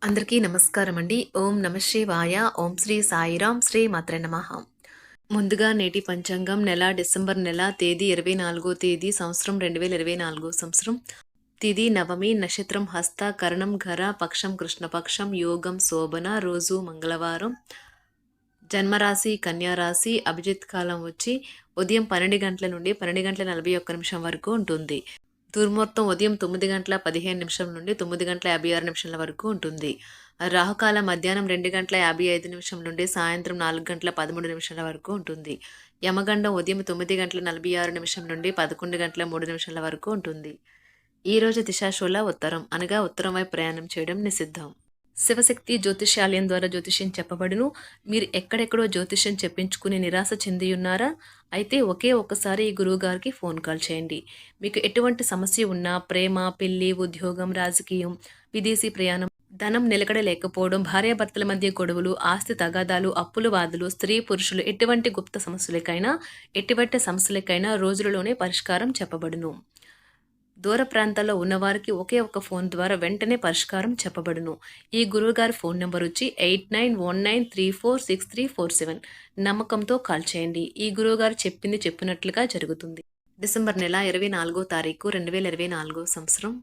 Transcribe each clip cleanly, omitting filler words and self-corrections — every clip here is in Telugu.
అందరికీ నమస్కారం అండి. ఓం నమ శివాయ. ఓం శ్రీ సాయిరాం. శ్రీ మాత్రే నమః. ముందుగా నేటి పంచాంగం నెల డిసెంబర్ నెల తేదీ 24 తేదీ సంవత్సరం 2024 సంవత్సరం. తిథి నవమి, నక్షత్రం హస్త, కరణం ఘర, పక్షం కృష్ణపక్షం, యోగం శోభన, రోజు మంగళవారం. జన్మరాశి కన్యా రాశి. అభిజిత్ కాలం వచ్చి ఉదయం 12 గంటల నుండి 12 గంటల 41 నిమిషం వరకు ఉంటుంది. దుర్ముహూర్తం ఉదయం 9 గంటల 15 నిమిషం నుండి 9 గంటల 56 నిమిషాల వరకు ఉంటుంది. రాహుకాలం మధ్యాహ్నం 2 గంటల 55 నిమిషం నుండి సాయంత్రం 4 గంటల 13 నిమిషాల వరకు ఉంటుంది. యమగండం ఉదయం 9 గంటల 46 నిమిషం నుండి 11 గంటల 3 నిమిషాల వరకు ఉంటుంది. ఈ రోజు దిశాశూల ఉత్తరం, అనగా ఉత్తరం వైపు ప్రయాణం చేయడం నిషిద్ధం. శివశక్తి జ్యోతిష్యాలయం ద్వారా జ్యోతిష్యం చెప్పబడును. మీరు ఎక్కడెక్కడో జ్యోతిష్యం చెప్పించుకుని నిరాశ చెందియున్నారా? అయితే ఒకే ఒక్కసారి ఈ గురువుగారికి ఫోన్ కాల్ చేయండి. మీకు ఎటువంటి సమస్య ఉన్నా, ప్రేమ, పెళ్లి, ఉద్యోగం, రాజకీయం, విదేశీ ప్రయాణం, ధనం నిలకడ లేకపోవడం, భార్యాభర్తల మధ్య గొడవలు, ఆస్తి తగాదాలు, అప్పులు బాధలు, స్త్రీ పురుషులు ఎటువంటి గుప్త సమస్యలకైనా రోజులలోనే పరిష్కారం చెప్పబడును. దూర ప్రాంతాల్లో ఉన్నవారికి ఒకే ఒక ఫోన్ ద్వారా వెంటనే పరిష్కారం చెప్పబడును. ఈ గురువుగారి ఫోన్ నెంబర్ వచ్చి 8919346347. నమ్మకంతో కాల్ చేయండి. ఈ గురువుగారు చెప్పింది చెప్పినట్లుగా జరుగుతుంది. డిసెంబర్ నెల 24 తారీఖు 2024 సంవత్సరం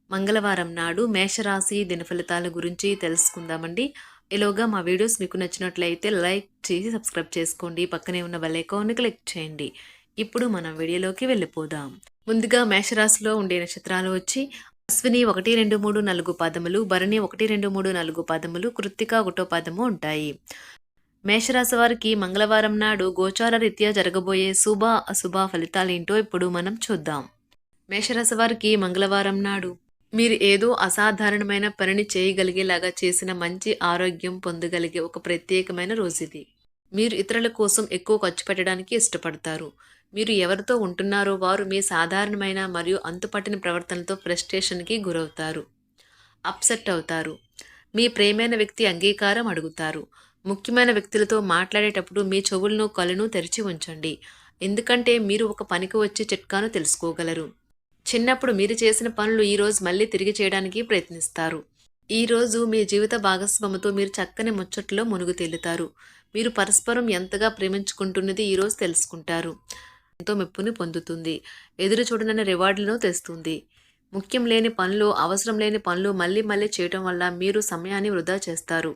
మంగళవారం నాడు మేషరాశి దినఫలితాల గురించి తెలుసుకుందామండి. ఈలోగా మా వీడియోస్ మీకు నచ్చినట్లయితే లైక్ చేసి సబ్స్క్రైబ్ చేసుకోండి. పక్కనే ఉన్న బెల్ ఐకాన్ని క్లిక్ చేయండి. ఇప్పుడు మనం వీడియోలోకి వెళ్ళిపోదాం. ముందుగా మేషరాశిలో ఉండే నక్షత్రాలు వచ్చి అశ్విని 1, 2, 3, 4 పాదములు, భరణి 1, 2, 3, 4 పాదములు, కృత్తిక 1వ పాదము ఉంటాయి. మేషరాశి వారికి మంగళవారం నాడు గోచార రీత్యా జరగబోయే శుభ అశుభ ఫలితాలేంటో ఇప్పుడు మనం చూద్దాం. మేషరాశి వారికి మంగళవారం నాడు మీరు ఏదో అసాధారణమైన పనిని చేయగలిగేలాగా చేసిన మంచి ఆరోగ్యం పొందగలిగే ఒక ప్రత్యేకమైన రోజు ఇది. మీరు ఇతరుల కోసం ఎక్కువ ఖర్చు పెట్టడానికి ఇష్టపడతారు. మీరు ఎవరితో ఉంటున్నారో వారు మీ సాధారణమైన మరియు అంతుపట్టిన ప్రవర్తనతో ఫ్రస్ట్రేషన్కి గురవుతారు, అప్సెట్ అవుతారు. మీ ప్రేమైన వ్యక్తి అంగీకారం అడుగుతారు. ముఖ్యమైన వ్యక్తులతో మాట్లాడేటప్పుడు మీ చెవులను కళ్ళను తెరిచి ఉంచండి, ఎందుకంటే మీరు ఒక పనికి వచ్చే చిట్కాను తెలుసుకోగలరు. చిన్నప్పుడు మీరు చేసిన పనులు ఈరోజు మళ్ళీ తిరిగి చేయడానికి ప్రయత్నిస్తారు. ఈరోజు మీ జీవిత భాగస్వామితో మీరు చక్కని ముచ్చట్లో మునుగు తేలుతారు. మీరు పరస్పరం ఎంతగా ప్రేమించుకుంటున్నది ఈరోజు తెలుసుకుంటారు. ఎంతో మెప్పుని పొందుతుంది. ఎదురు చూడనని రివార్డులను తెస్తుంది. ముఖ్యం లేని పనులు, అవసరం లేని పనులు మళ్ళీ మళ్ళీ చేయటం వల్ల మీరు సమయాన్ని వృధా చేస్తారు.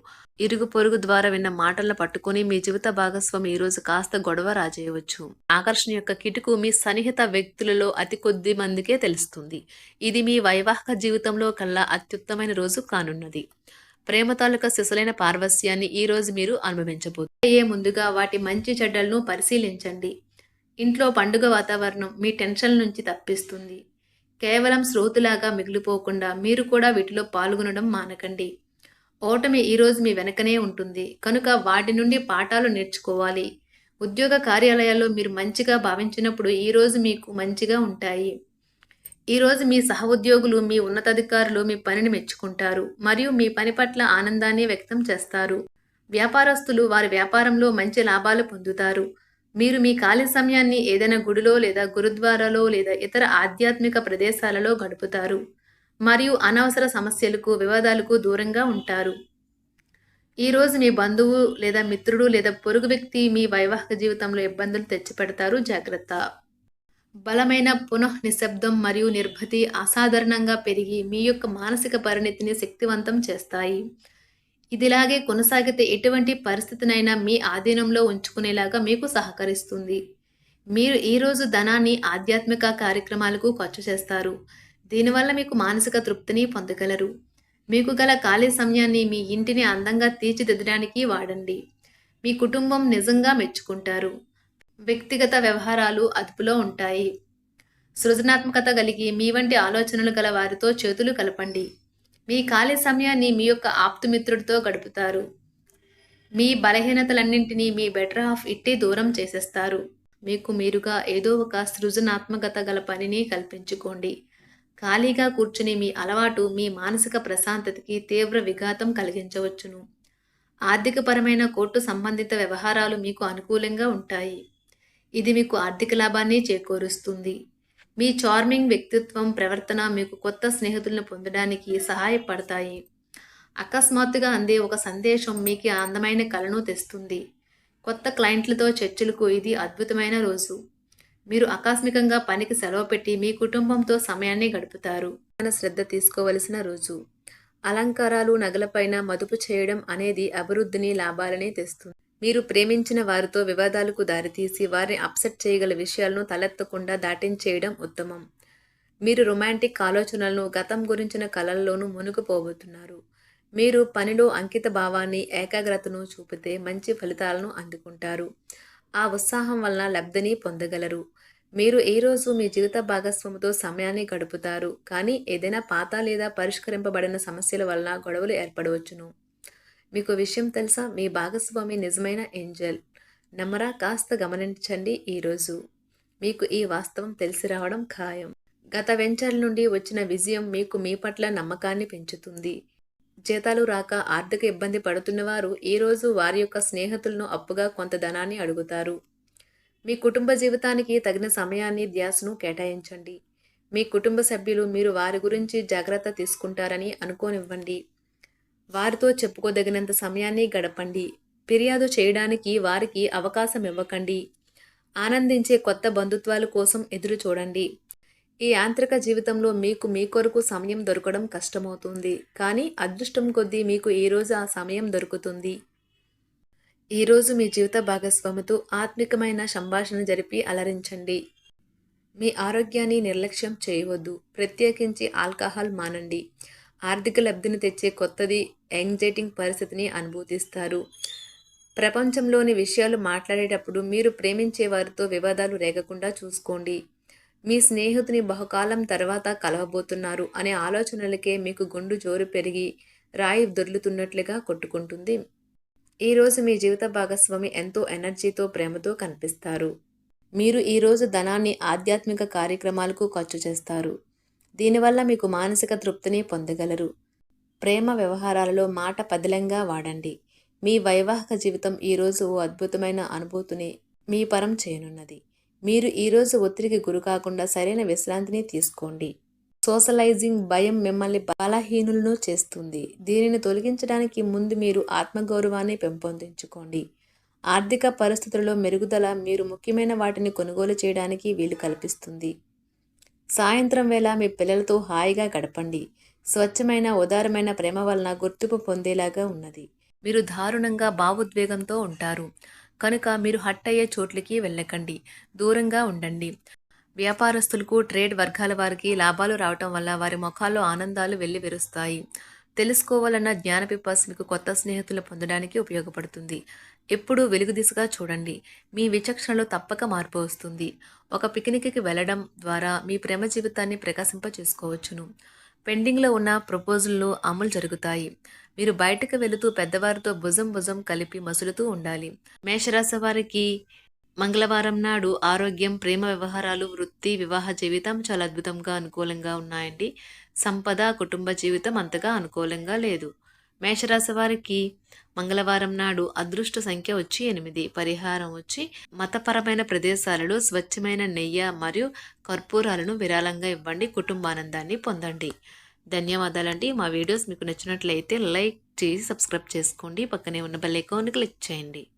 ఇరుగు పొరుగు ద్వారా విన్న మాటలను పట్టుకుని మీ జీవిత భాగస్వామి ఈరోజు కాస్త గొడవ రాజేయవచ్చు. ఆకర్షణ యొక్క కిటుకు మీ సన్నిహిత వ్యక్తులలో అతి కొద్ది మందికే తెలుస్తుంది. ఇది మీ వైవాహిక జీవితంలో కల్లా అత్యుత్తమైన రోజు కానున్నది. ప్రేమ తాలూకా సిసలైన పార్వస్యాన్ని ఈ రోజు మీరు అనుభవించబోతున్నారు. ముందుగా వాటి మంచి చెడ్డలను పరిశీలించండి. ఇంట్లో పండుగ వాతావరణం మీ టెన్షన్ నుంచి తప్పిస్తుంది. కేవలం శ్రోతలాగా మిగిలిపోకుండా మీరు కూడా వీటిలో పాల్గొనడం మానకండి. ఓటమి ఈరోజు మీ వెనకనే ఉంటుంది కనుక వాటి నుండి పాఠాలు నేర్చుకోవాలి. ఉద్యోగ కార్యాలయాల్లో మీరు మంచిగా భావించినప్పుడు ఈరోజు మీకు మంచిగా ఉంటాయి. ఈరోజు మీ సహ ఉద్యోగులు, మీ ఉన్నతాధికారులు మీ పనిని మెచ్చుకుంటారు మరియు మీ పని పట్ల ఆనందాన్ని వ్యక్తం చేస్తారు. వ్యాపారస్తులు వారి వ్యాపారంలో మంచి లాభాలు పొందుతారు. మీరు మీ ఖాళీ సమయాన్ని ఏదైనా గుడిలో లేదా గురుద్వారాలో లేదా ఇతర ఆధ్యాత్మిక ప్రదేశాలలో గడుపుతారు మరియు అనవసర సమస్యలకు, వివాదాలకు దూరంగా ఉంటారు. ఈరోజు మీ బంధువు లేదా మిత్రుడు లేదా పొరుగు వ్యక్తి మీ వైవాహిక జీవితంలో ఇబ్బందులు తెచ్చిపెడతారు, జాగ్రత్త. బలమైన పునః నిశ్శబ్దం మరియు నిర్భతి అసాధారణంగా పెరిగి మీ యొక్క మానసిక పరిణతిని శక్తివంతం చేస్తాయి. ఇదిలాగే కొనసాగితే ఎటువంటి పరిస్థితినైనా మీ ఆధీనంలో ఉంచుకునేలాగా మీకు సహకరిస్తుంది. మీరు ఈరోజు ధనాన్ని ఆధ్యాత్మిక కార్యక్రమాలకు ఖర్చు చేస్తారు. దీనివల్ల మీకు మానసిక తృప్తిని పొందగలరు. మీకు గల ఖాళీ సమయాన్ని మీ ఇంటిని అందంగా తీర్చిదిద్దడానికి వాడండి. మీ కుటుంబం నిజంగా మెచ్చుకుంటారు. వ్యక్తిగత వ్యవహారాలు అదుపులో ఉంటాయి. సృజనాత్మకత కలిగి మీ వంటి ఆలోచనలు గల వారితో చేతులు కలపండి. మీ ఖాళీ సమయాన్ని మీ యొక్క ఆప్తుమిత్రుడితో గడుపుతారు. మీ బలహీనతలన్నింటినీ మీ బెటర్ హాఫ్ ఇట్టే దూరం చేసేస్తారు. మీకు మీరుగా ఏదో ఒక సృజనాత్మకత గల పనిని కల్పించుకోండి. ఖాళీగా కూర్చుని మీ అలవాటు మీ మానసిక ప్రశాంతతకి తీవ్ర విఘాతం కలిగించవచ్చును. ఆర్థికపరమైన కోర్టు సంబంధిత వ్యవహారాలు మీకు అనుకూలంగా ఉంటాయి. ఇది మీకు ఆర్థిక లాభాన్ని చేకూరుస్తుంది. మీ చార్మింగ్ వ్యక్తిత్వం, ప్రవర్తన మీకు కొత్త స్నేహితులను పొందడానికి సహాయపడతాయి. అకస్మాత్తుగా అందే ఒక సందేశం మీకు అందమైన కలను తెస్తుంది. కొత్త క్లయింట్లతో చర్చలకు ఇది అద్భుతమైన రోజు. మీరు ఆకస్మికంగా పనికి సెలవు పెట్టి మీ కుటుంబంతో సమయాన్ని గడుపుతారు. శ్రద్ధ తీసుకోవలసిన రోజు. అలంకారాలు, నగలపైన మదుపు చేయడం అనేది అభివృద్ధిని, లాభాలని తెస్తుంది. మీరు ప్రేమించిన వారితో వివాదాలకు దారితీసి వారిని అప్సెట్ చేయగల విషయాలను తలెత్తకుండా దాటించేయడం ఉత్తమం. మీరు రొమాంటిక్ ఆలోచనలను, గతం గురించిన కలల్లోనూ మునిగిపోబోతున్నారు. మీరు పనిలో అంకిత భావాన్ని, ఏకాగ్రతను చూపితే మంచి ఫలితాలను అందుకుంటారు. ఆ ఉత్సాహం వలన లబ్ధిని పొందగలరు. మీరు ఈ రోజు మీ జీవిత భాగస్వామితో సమయాన్ని గడుపుతారు, కానీ ఏదైనా పాత లేదా పరిష్కరింపబడిన సమస్యల వలన గొడవలు ఏర్పడవచ్చును. మీకు విషయం తెలుసా? మీ భాగస్వామి నిజమైన ఏంజెల్. నమ్మరా? కాస్త గమనించండి. ఈరోజు మీకు ఈ వాస్తవం తెలిసి రావడం ఖాయం. గత వెంచర్ల నుండి వచ్చిన విజయం మీకు మీ పట్ల నమ్మకాన్ని పెంచుతుంది. జీతాలు రాక ఆర్థిక ఇబ్బంది పడుతున్నవారు ఈరోజు వారి యొక్క స్నేహితులను అప్పుగా కొంత ధనాన్ని అడుగుతారు. మీ కుటుంబ జీవితానికి తగిన సమయాన్ని, ధ్యాసను కేటాయించండి. మీ కుటుంబ సభ్యులు మీరు వారి గురించి జాగ్రత్త తీసుకుంటారని అనుకోనివ్వండి. వారితో చెప్పుకోదగినంత సమయాన్ని గడపండి. ఫిర్యాదు చేయడానికి వారికి అవకాశం ఇవ్వకండి. ఆనందించే కొత్త బంధుత్వాల కోసం ఎదురు చూడండి. ఈ యాంత్రిక జీవితంలో మీకు మీ కొరకు సమయం దొరకడం కష్టమవుతుంది, కానీ అదృష్టం కొద్దీ మీకు ఈరోజు ఆ సమయం దొరుకుతుంది. ఈరోజు మీ జీవిత భాగస్వామితో ఆత్మికమైన సంభాషణ జరిపి అలరించండి. మీ ఆరోగ్యాన్ని నిర్లక్ష్యం చేయవద్దు. ప్రత్యేకించి ఆల్కహాల్ మానండి. ఆర్థిక లబ్ధిని తెచ్చే కొత్తది యాంగ్జైటింగ్ పరిస్థితిని అనుభూతిస్తారు. ప్రపంచంలోని విషయాలు మాట్లాడేటప్పుడు మీరు ప్రేమించే వారితో వివాదాలు రేగకుండా చూసుకోండి. మీ స్నేహితుని బహుకాలం తర్వాత కలవబోతున్నారు అనే ఆలోచనలకే మీకు గుండు జోరు పెరిగి రాయి దొర్లుతున్నట్లుగా కొట్టుకుంటుంది. ఈరోజు మీ జీవిత భాగస్వామి ఎంతో ఎనర్జీతో, ప్రేమతో కనిపిస్తారు. మీరు ఈరోజు ధనాన్ని ఆధ్యాత్మిక కార్యక్రమాలకు ఖర్చు చేస్తారు. దీనివల్ల మీకు మానసిక తృప్తిని పొందగలరు. ప్రేమ వ్యవహారాలలో మాట పదిలంగా వాడండి. మీ వైవాహిక జీవితం ఈరోజు ఓ అద్భుతమైన అనుభూతిని మీ పరం చేయనున్నది. మీరు ఈరోజు ఒత్తిడికి గురికాకుండా సరైన విశ్రాంతిని తీసుకోండి. సోషలైజింగ్ భయం మిమ్మల్ని బలహీనులను చేస్తుంది. దీనిని తొలగించడానికి ముందు మీరు ఆత్మగౌరవాన్ని పెంపొందించుకోండి. ఆర్థిక పరిస్థితులలో మెరుగుదల మీరు ముఖ్యమైన వాటిని కొనుగోలు చేయడానికి వీలు కల్పిస్తుంది. సాయంత్రం వేళ మీ పిల్లలతో హాయిగా గడపండి. స్వచ్ఛమైన, ఉదారమైన ప్రేమ వలన గుర్తింపు పొందేలాగా ఉన్నది. మీరు దారుణంగా భావోద్వేగంతో ఉంటారు కనుక మీరు హట్ అయ్యే చోట్లకి వెళ్ళకండి, దూరంగా ఉండండి. వ్యాపారస్తులకు, ట్రేడ్ వర్గాల వారికి లాభాలు రావటం వల్ల వారి ముఖాల్లో ఆనందాలు వెల్లివిరుస్తాయి. తెలుసుకోవాలన్న జ్ఞాన పిపాస మీకు కొత్త స్నేహితులు పొందడానికి ఉపయోగపడుతుంది. ఎప్పుడూ వెలుగు దిశగా చూడండి. మీ విచక్షణలో తప్పక మార్పు వస్తుంది. ఒక పిక్నిక్కి వెళ్ళడం ద్వారా మీ ప్రేమ జీవితాన్ని ప్రకాశింప చేసుకోవచ్చును. పెండింగ్లో ఉన్న ప్రపోజల్లు అమలు జరుగుతాయి. మీరు బయటకు వెళుతూ పెద్దవారితో భుజం కలిపి మసులుతూ ఉండాలి. మేషరాశి వారికి మంగళవారం నాడు ఆరోగ్యం, ప్రేమ వ్యవహారాలు, వృత్తి, వివాహ జీవితం చాలా అద్భుతంగా అనుకూలంగా ఉన్నాయండి. సంపద, కుటుంబ జీవితం అంతగా అనుకూలంగా లేదు. మేషరాశి వారికి మంగళవారం నాడు అదృష్ట సంఖ్య వచ్చి 8. పరిహారం వచ్చి మతపరమైన ప్రదేశాలలో స్వచ్ఛమైన నెయ్యి మరియు కర్పూరాలను విరాళంగా ఇవ్వండి. కుటుంబానందాన్ని పొందండి. ధన్యవాదాలండి. మా వీడియోస్ మీకు నచ్చినట్లయితే లైక్ చేసి సబ్స్క్రైబ్ చేసుకోండి. పక్కనే ఉన్న బెల్ ఐకాన్ని క్లిక్ చేయండి.